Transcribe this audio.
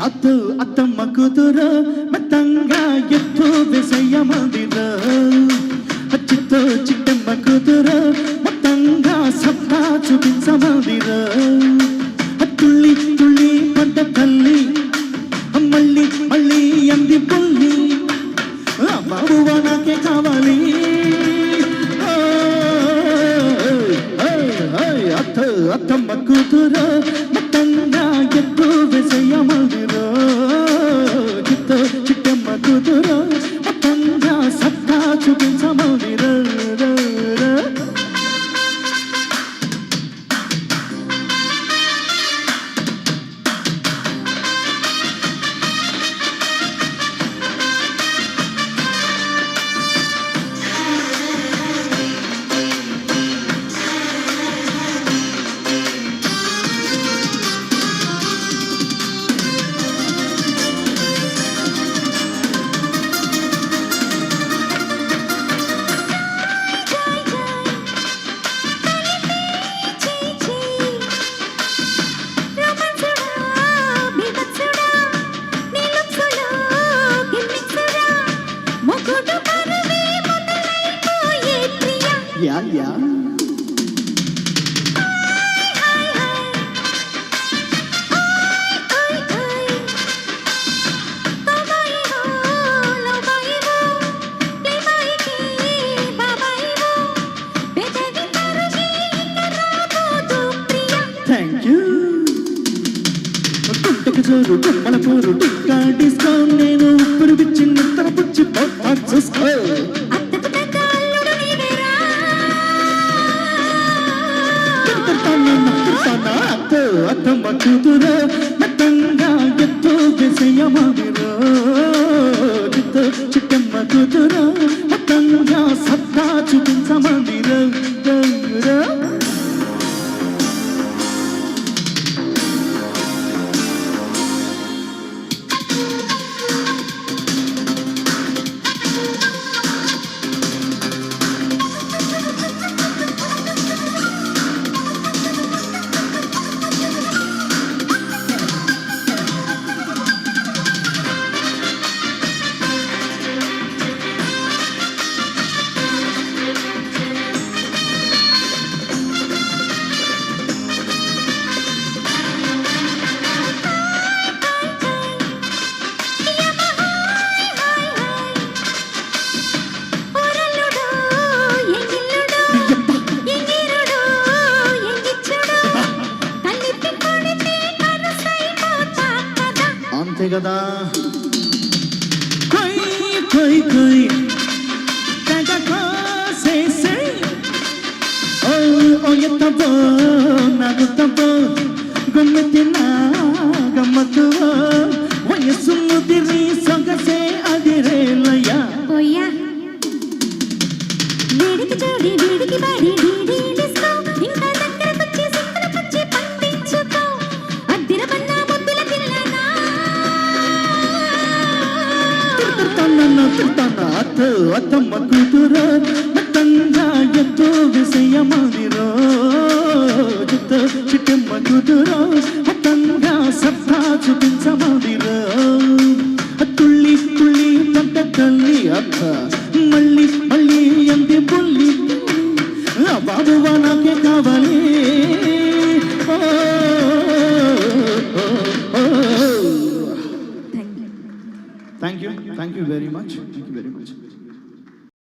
అత్తు అత్తమ్మ కూతురు మెత్తంగా ఎత్తు విషయ మందిర చిత్తో చిట్టమ్మ కూతురు మొత్తంగా సత్తా చూపించమందిర తుళ్ళి తుళ్ళి పడ్డ తల్లి మళ్ళీ మళ్ళీ అంది పుల్లి బాబువా నాకే కావాలి అత్తమ్మ కూతురు మొత్తంగా ఎత్తు విషయ మందిర చిత్తో చిట్టమ్మ కూతురు మొత్తంగా సత్తా చూపించమందిర Yeah, yeah. Thank you. కుంటకు జోరు గుమ్మల పోరు టిక్కా డిస్కో నేను ఉప్పురు పిచ్చి నిత్తర పుచ్చి చూసుకో అత్తమ్మ కూతురు మెత్తంగా ఎత్తు విషయ మందిర చిత్తో చిట్టమ్మ కూతురు మొత్తంగా సత్తా చూపించమందిర అంతే కదా కొయ్ కొయ్ కొయ్ ఓ ఎత్తబో నగుతబో గమ్మతిన గమ్మతు వయస్సు ముదిరి సొగసే అదిరేలయ పోయా వేడికి జోడి వేడికి బాడి డీడీ డిస్కో ఇంకా దగ్గరకొచ్చి సింపులకొచ్చి పండించుకో అద్దిర పన్నా ముద్దుల పిల్లనా అత్తమ్మ కూతురు మొత్తంగా ఎత్తు విషయ మందిర చిత్తో చిట్టమ్మ కూతురు మొత్తంగా సత్తా చూపించమందిర తుళ్ళి తుళ్ళి పడ్డ తల్లి అత్త మళ్ళీ మళ్ళీ అంది పుల్లి బాబువా నాకే కావాలి థ్యాంక్ యూ వెరీ మచ్